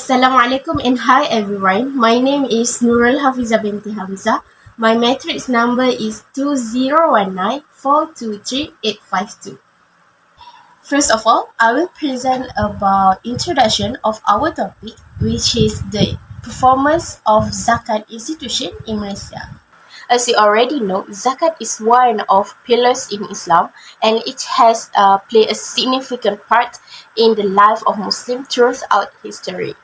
Assalamualaikum and hi everyone. My name is Nurul Hafiza binti Hamza. My matrix number is 2019423852. First of all, I will present about introduction of our topic, which is the performance of Zakat institution in Malaysia. As you already know, Zakat is one of pillars in Islam, and it has played a significant part in the life of Muslims throughout history.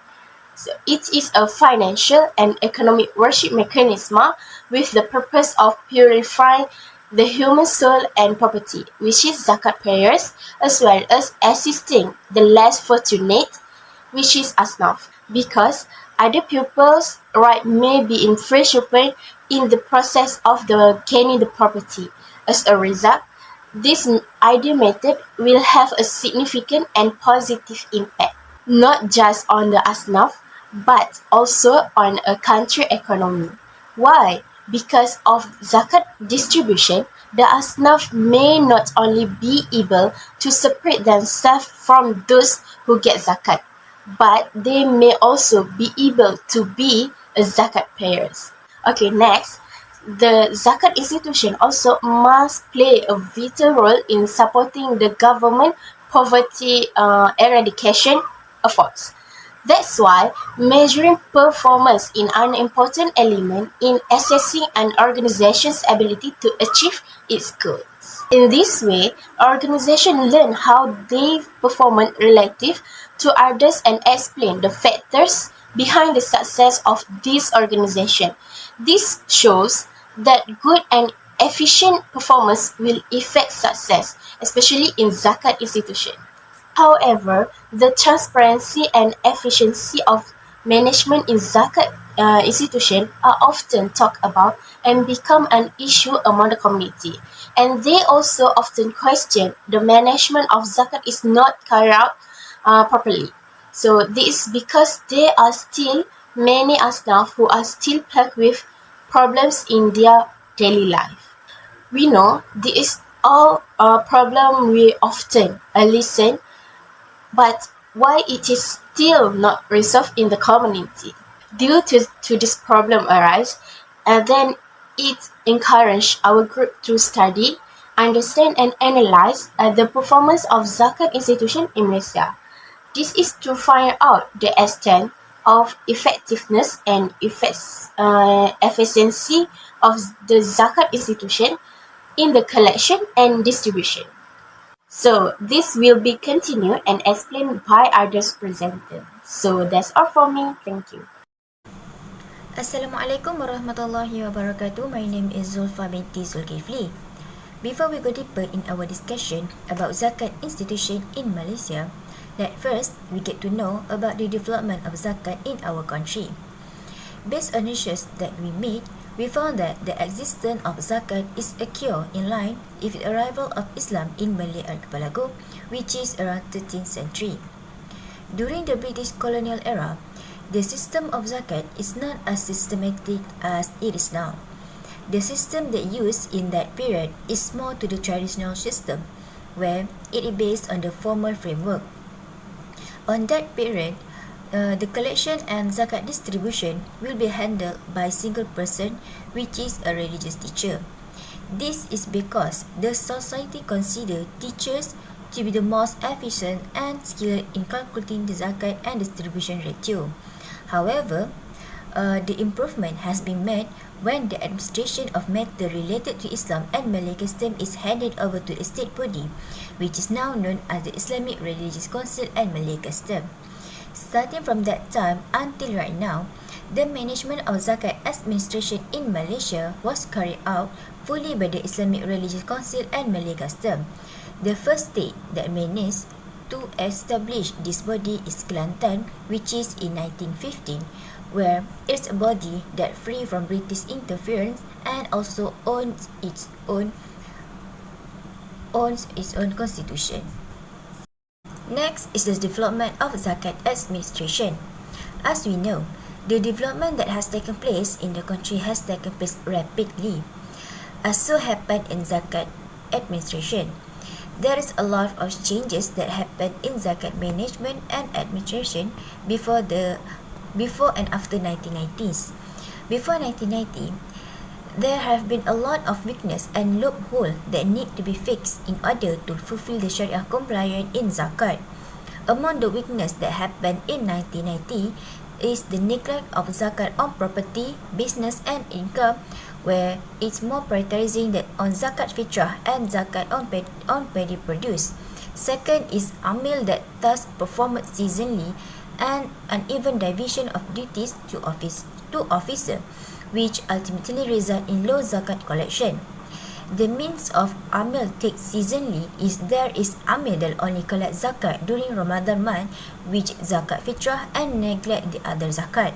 So it is a financial and economic worship mechanism with the purpose of purifying the human soul and property, which is zakat payers, as well as assisting the less fortunate, which is asnaf, because other people's right may be infringed in the process of the gaining the property. As a result, this ideal method will have a significant and positive impact, not just on the asnaf, but also on a country economy. Why? Because of zakat distribution, the asnaf may not only be able to separate themselves from those who get zakat, but they may also be able to be a zakat payers. Okay, next, the zakat institution also must play a vital role in supporting the government poverty eradication efforts. That's why measuring performance is an important element in assessing an organization's ability to achieve its goals. In this way, organizations learn how they perform relative to others and explain the factors behind the success of this organization. This shows that good and efficient performance will affect success, especially in zakat institution. However, the transparency and efficiency of management in zakat institutions are often talked about and become an issue among the community. And they also often question the management of zakat is not carried out properly. So this is because there are still many asnaf who are still plagued with problems in their daily life. We know this is all a problem we often listen, but why it is still not resolved in the community? Due to this problem arise, and then it encouraged our group to study, understand and analyze the performance of zakat institution in Malaysia. This is to find out the extent of effectiveness and efficiency of the zakat institution in the collection and distribution. So this will be continued and explained by others presenters. So that's all for me. Thank you. Assalamualaikum warahmatullahi wabarakatuh. My name is Zulfa binti Zulkifli. Before we go deeper in our discussion about zakat institution in Malaysia, let first we get to know about the development of zakat in our country. Based on research that we made, we found that the existence of zakat is occurred in line with the arrival of Islam in Malay Archipelago, which is around 13th century. During the British colonial era, the system of zakat is not as systematic as it is now. The system that used in that period is more to the traditional system, where it is based on the formal framework. On that period, the collection and zakat distribution will be handled by a single person, which is a religious teacher. This is because the society considers teachers to be the most efficient and skilled in calculating the zakat and distribution ratio. However, the improvement has been made when the administration of matters related to Islam and Malay custom is handed over to a state body, which is now known as the Islamic Religious Council and Malay Custom. Starting from that time until right now, the management of zakat administration in Malaysia was carried out fully by the Islamic Religious Council and Malay Custom. The first state that managed to establish this body is Kelantan, which is in 1915, where it's a body that free from British interference and also owns its own constitution. Next is the development of zakat administration. As we know, the development that has taken place in the country has taken place rapidly, as so happened in zakat administration. there is a lot of changes that happened in zakat management and administration before and after 1990s. Before 1990, there have been a lot of weakness and loophole that need to be fixed in order to fulfill the Sharia compliance in zakat. Among the weakness that happened in 1990 is the neglect of zakat on property, business and income, where it's more prioritizing that on zakat fitrah and zakat on paddy produce. Second is amil that thus performed seasonally and uneven division of duties to officer, which ultimately result in low zakat collection. The means of amil take seasonally is there is amil that only collect zakat during Ramadan month, which zakat fitrah and neglect the other zakat.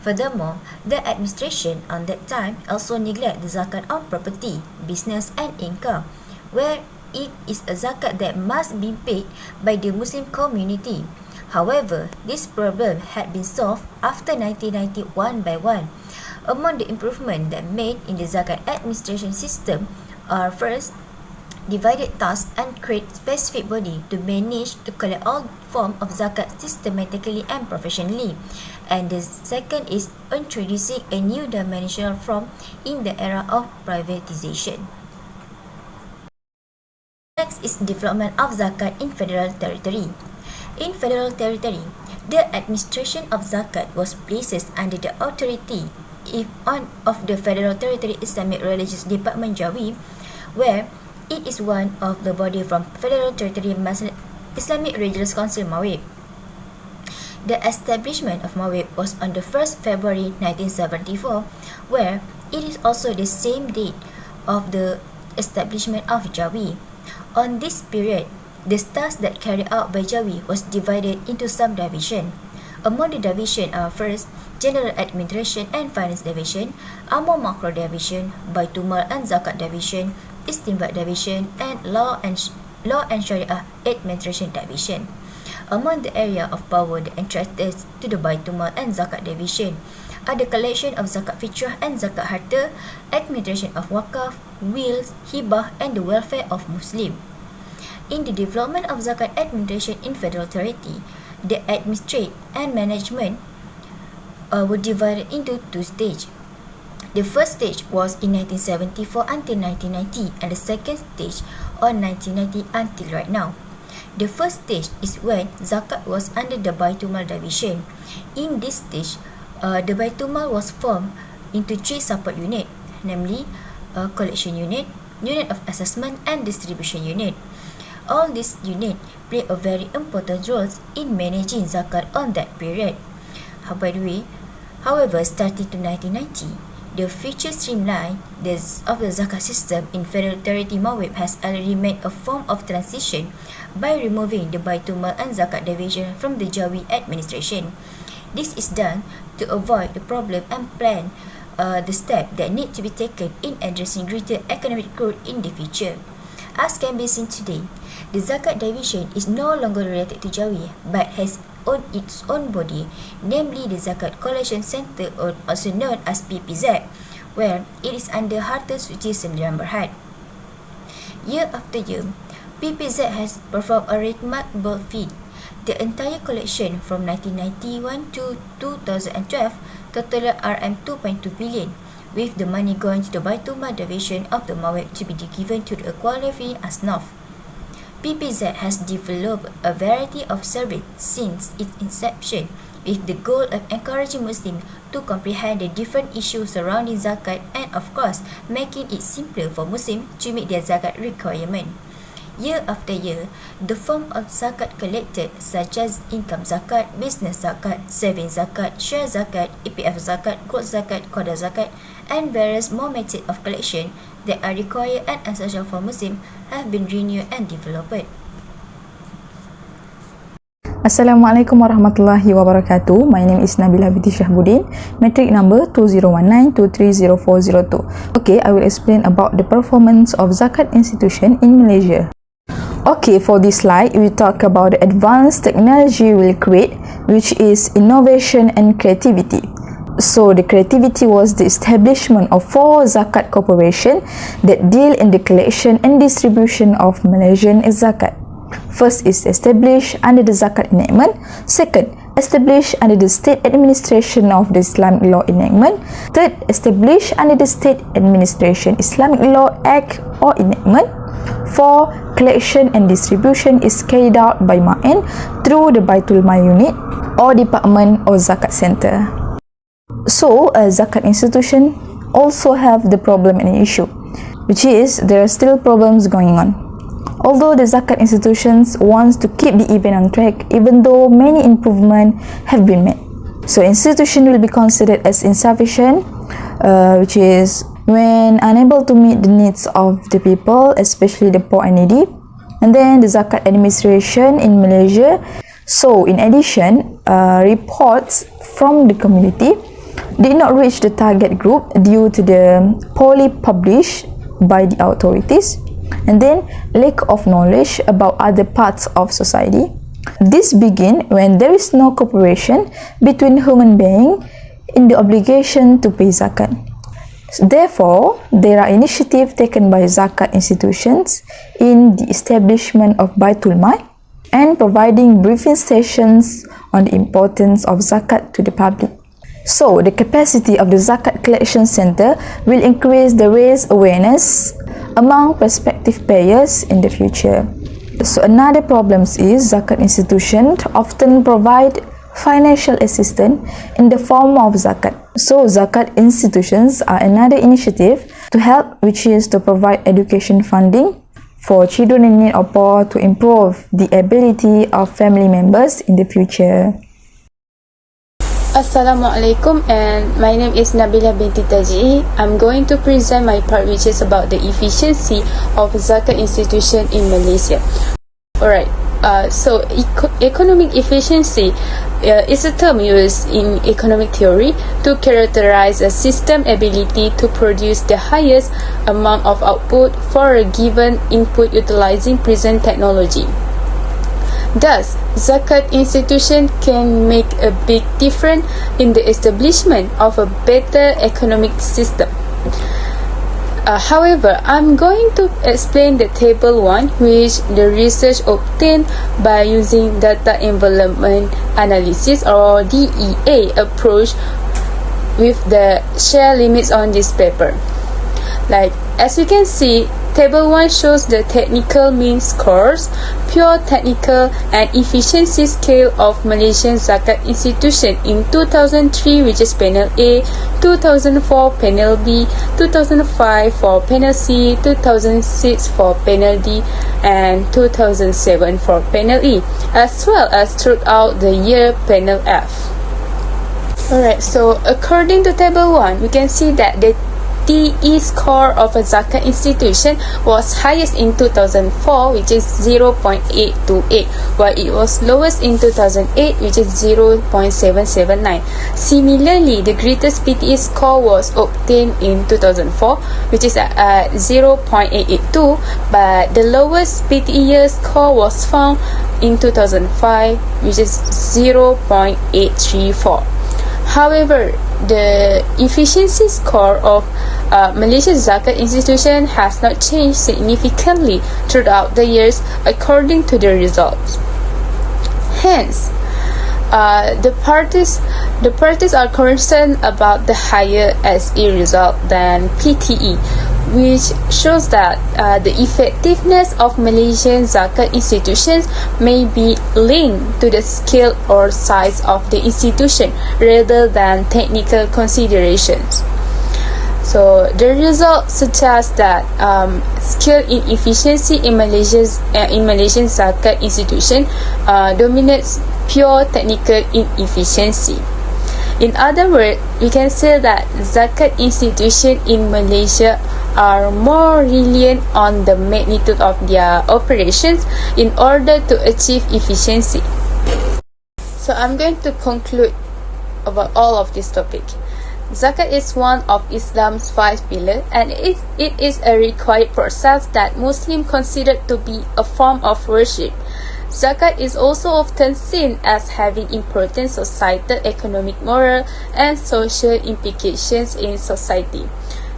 Furthermore, the administration on that time also neglect the zakat on property, business and income, where it is a zakat that must be paid by the Muslim community. However, this problem had been solved after 1990 one by one. Among the improvements that made in the zakat administration system are first, divided tasks and create specific body to manage to collect all form of zakat systematically and professionally. And the second is introducing a new dimensional form in the era of privatization. Next is development of zakat in federal territory. In federal territory, the administration of zakat was placed under the authority of the Federal Territory Islamic Religious Department Jawi, where it is one of the body from Federal Territory Islamic Religious Council Mawib. The establishment of Mawib was on the 1st February 1974, where it is also the same date of the establishment of Jawi. On this period, the tasks that carried out by Jawi was divided into some division. Among the division are first, General Administration and Finance Division, Amar Makro Division, Baitumal and Zakat Division, Istinbat Division, and Law and Sharia Administration Division. Among the area of power that entrusted to the Baitumal and Zakat Division are the collection of zakat fitrah and zakat harta, administration of wakaf, wills, hibah, and the welfare of Muslim. In the development of zakat administration in federal territory, the administrate and management were divided into two stages. The first stage was in 1974 until 1990, and the second stage on 1990 until right now. The first stage is when zakat was under the Baitumal division. In this stage, the Baitumal was formed into three support units, namely collection unit, unit of assessment, and distribution unit. All these units play a very important role in managing zakat on that period. However, starting to 1990, the future streamline of the zakat system in Federal Territory Mawib has already made a form of transition by removing the Baitumal and Zakat division from the Jawi administration. This is done to avoid the problem and plan the steps that need to be taken in addressing greater economic growth in the future. As can be seen today, the Zakat division is no longer related to Jawi but has its own body, namely the Zakat Collection Centre, or also known as PPZ, where it is under Harta Suci Sembilan Berhad. Year after year, PPZ has performed a remarkable feat. The entire collection from 1991 to 2012 totaled RM2.2 billion, with the money going to the Baitulmal division of the Mawib to be given to the qualifying asnaf. PPZ has developed a variety of services since its inception, with the goal of encouraging Muslims to comprehend the different issues surrounding zakat and, of course, making it simpler for Muslims to meet their zakat requirement. Year after year, the form of zakat collected, such as income zakat, business zakat, savings zakat, share zakat, EPF zakat, gold zakat, qada zakat, and various more methods of collection that are required and essential for Muslims have been renewed and developed. Assalamualaikum warahmatullahi wabarakatuh. My name is Nabila Binti Syahbuddin, metric number 2019230402. Okay, I will explain about the performance of zakat institution in Malaysia. Okay, for this slide, we talk about the advanced technology will create, which is innovation and creativity. So the creativity was the establishment of 4 zakat corporations that deal in the collection and distribution of Malaysian zakat. First is established under the Zakat Enactment. Second, established under the State Administration of the Islamic Law Enactment. Third, established under the State Administration Islamic Law Act or Enactment. 4. Collection and distribution is carried out by Ma'in through the Baitul Mal unit or department or Zakat Center. So, a Zakat institution also have the problem and issue, which is there are still problems going on. Although the Zakat institutions wants to keep the event on track, even though many improvements have been made. So institution will be considered as insufficient, which is when unable to meet the needs of the people, especially the poor and needy. And then the Zakat administration in Malaysia. So in addition, reports from the community did not reach the target group due to the poorly published by the authorities, and then lack of knowledge about other parts of society. This begins when there is no cooperation between human beings in the obligation to pay zakat. Therefore, there are initiatives taken by zakat institutions in the establishment of Baitul Mal and providing briefing sessions on the importance of zakat to the public. So, the capacity of the Zakat Collection Center will increase the raise awareness among prospective payers in the future. So, another problem is Zakat institutions often provide financial assistance in the form of zakat. So, Zakat institutions are another initiative to help, which is to provide education funding for children in need or poor to improve the ability of family members in the future. Assalamualaikum, and my name is Nabila binti Taji. I'm going to present my part, which is about the efficiency of zakat institution in Malaysia. Alright, so economic efficiency is a term used in economic theory to characterize a system ability to produce the highest amount of output for a given input utilizing present technology. Thus, zakat institution can make a big difference in the establishment of a better economic system. However, I'm going to explain the table 1, which the research obtained by using data envelopment analysis or DEA approach with the share limits on this paper. Like, as you can see, table 1 shows the technical mean scores, pure technical and efficiency scale of Malaysian zakat institution in 2003, which is panel A, 2004 panel B, 2005 for panel C, 2006 for panel D, and 2007 for panel E, as well as throughout the year panel F. Alright, so according to table 1, we can see that the TE score of a zakat institution was highest in 2004, which is 0.828, while it was lowest in 2008, which is 0.779. Similarly, the greatest PTE score was obtained in 2004, which is at 0.882, but the lowest PTE year score was found in 2005, which is 0.834. However, the efficiency score of Malaysia's zakat institution has not changed significantly throughout the years according to the results. Hence, the parties are concerned about the higher SE result than PTE, which shows that the effectiveness of Malaysian zakat institutions may be linked to the scale or size of the institution rather than technical considerations. So the results suggest that skill in efficiency in Malaysian zakat institution dominates pure technical inefficiency. In other words, we can say that zakat institution in Malaysia are more reliant on the magnitude of their operations in order to achieve efficiency. So I'm going to conclude about all of this topic. Zakat is one of Islam's 5 pillars, and it is a required process that Muslims consider to be a form of worship. Zakat is also often seen as having important societal, economic, moral, and social implications in society.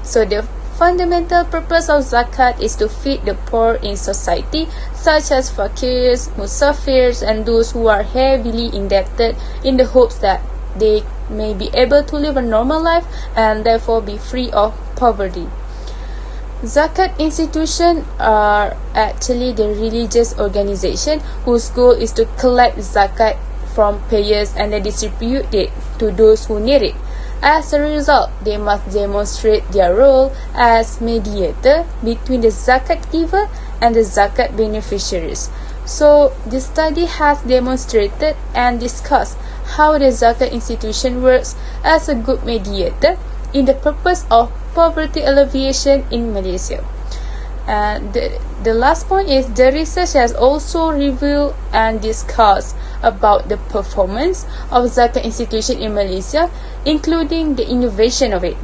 So the fundamental purpose of zakat is to feed the poor in society, such as fakirs, musafirs, and those who are heavily indebted, in the hopes that they may be able to live a normal life and therefore be free of poverty. Zakat institutions are actually the religious organization whose goal is to collect zakat from payers and then distribute it to those who need it. As a result, they must demonstrate their role as mediator between the zakat giver and the zakat beneficiaries. So, this study has demonstrated and discussed how the zakat institution works as a good mediator in the purpose of poverty alleviation in Malaysia. The last point is the research has also revealed and discussed about the performance of zakat institution in Malaysia, including the innovation of it.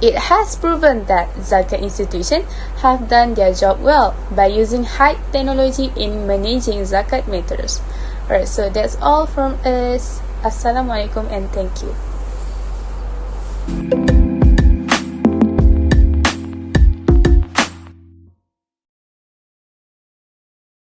It has proven that zakat institutions have done their job well by using high technology in managing zakat matters. Alright, so that's all from us. Assalamualaikum and thank you.